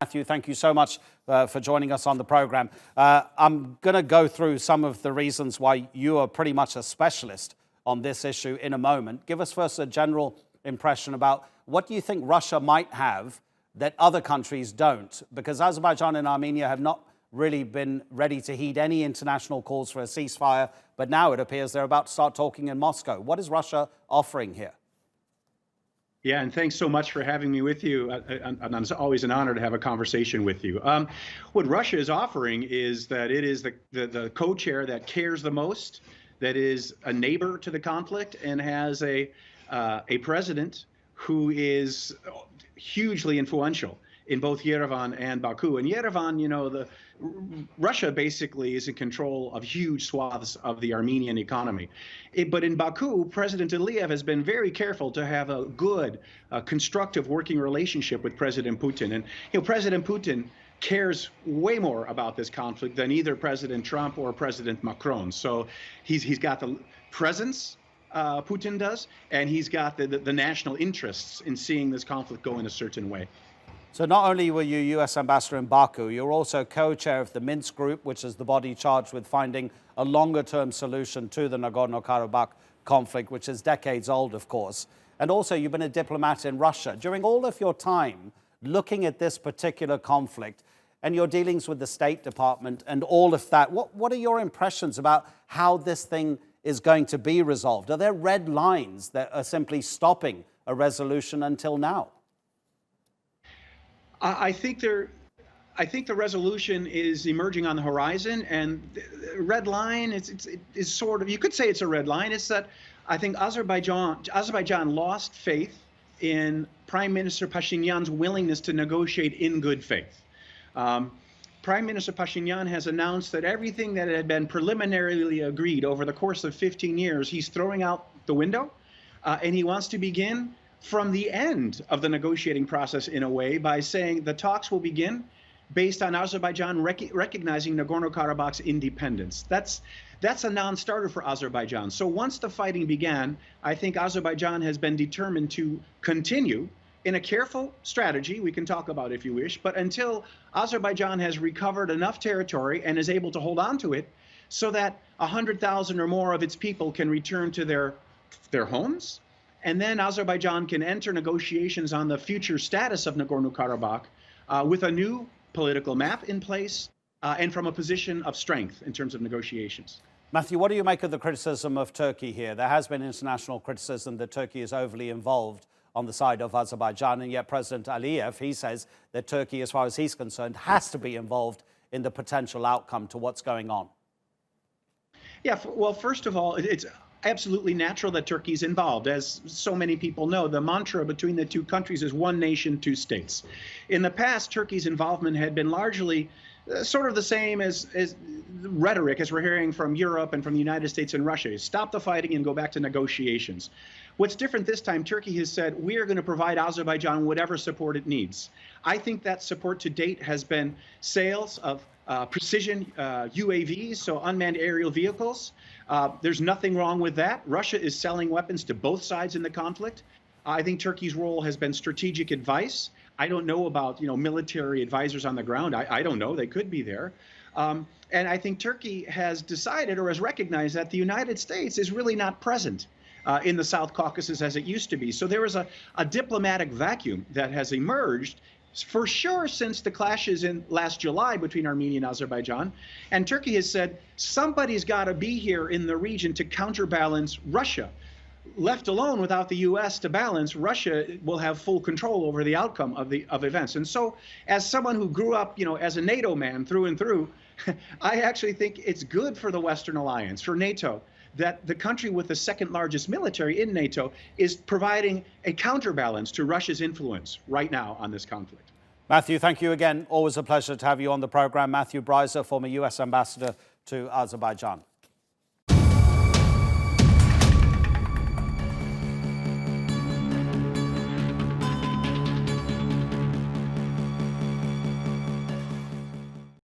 Matthew, thank you so much for joining us on the program. I'm going to go through some of the reasons why you are pretty much a specialist on this issue in a moment. Give us first a general impression about what do you think Russia might have that other countries don't? Because Azerbaijan and Armenia have not really been ready to heed any international calls for a ceasefire, but now it appears they're about to start talking in Moscow. What is Russia offering here? Yeah, and thanks so much for having me with you. And it's always an honor to have a conversation with you. What Russia is offering is that it is the co-chair that cares the most, that is a neighbor to the conflict, and has a president who is hugely influential in both Yerevan and Baku. And Yerevan, you know, Russia basically is in control of huge swaths of the Armenian economy. But in Baku, President Aliyev has been very careful to have a good, constructive working relationship with President Putin. And you know, President Putin cares way more about this conflict than either President Trump or President Macron. So he's got the presence, Putin does, and he's got the national interests in seeing this conflict go in a certain way. So not only were you U.S. ambassador in Baku, you're also co-chair of the Minsk Group, which is the body charged with finding a longer-term solution to the Nagorno-Karabakh conflict, which is decades old, of course. And also you've been a diplomat in Russia. During all of your time looking at this particular conflict and your dealings with the State Department and all of that, what are your impressions about how this thing is going to be resolved? Are there red lines that are simply stopping a resolution until now? I think the resolution is emerging on the horizon, and the red line is sort of, you could say it's a red line. It's that I think Azerbaijan lost faith in Prime Minister Pashinyan's willingness to negotiate in good faith. Prime Minister Pashinyan has announced that everything that had been preliminarily agreed over the course of 15 years, he's throwing out the window, and he wants to begin from the end of the negotiating process in a way by saying the talks will begin based on Azerbaijan recognizing Nagorno-Karabakh's independence. That's a non-starter for Azerbaijan. So once the fighting began, I think Azerbaijan has been determined to continue in a careful strategy, we can talk about if you wish, but until Azerbaijan has recovered enough territory and is able to hold on to it so that 100,000 or more of its people can return to their homes. And then Azerbaijan can enter negotiations on the future status of Nagorno-Karabakh with a new political map in place and from a position of strength in terms of negotiations. Matthew, what do you make of the criticism of Turkey here? There has been international criticism that Turkey is overly involved on the side of Azerbaijan, and yet President Aliyev, he says that Turkey, as far as he's concerned, has to be involved in the potential outcome to what's going on. Yeah, well, first of all, it's absolutely natural that Turkey's involved. As so many people know, the mantra between the two countries is one nation, two states. In the past, Turkey's involvement had been largely sort of the same as rhetoric as we're hearing from Europe and from the United States and Russia. Stop the fighting and go back to negotiations. What's different this time, Turkey has said, we are going to provide Azerbaijan whatever support it needs. I think that support to date has been sales of precision UAVs, so unmanned aerial vehicles. There's nothing wrong with that. Russia is selling weapons to both sides in the conflict. I think Turkey's role has been strategic advice. I don't know about military advisors on the ground. I don't know. They could be there. And I think Turkey has decided or has recognized that the United States is really not present in the South Caucasus as it used to be. So there is a diplomatic vacuum that has emerged for sure since the clashes in last July between Armenia and Azerbaijan. And Turkey has said somebody's got to be here in the region to counterbalance Russia. Left alone without the U.S. to balance, Russia will have full control over the outcome of events. And so as someone who grew up, as a NATO man through and through, I actually think it's good for the Western alliance, for NATO, that the country with the second largest military in NATO is providing a counterbalance to Russia's influence right now on this conflict. Matthew, thank you again. Always a pleasure to have you on the program. Matthew Bryza, former U.S. ambassador to Azerbaijan.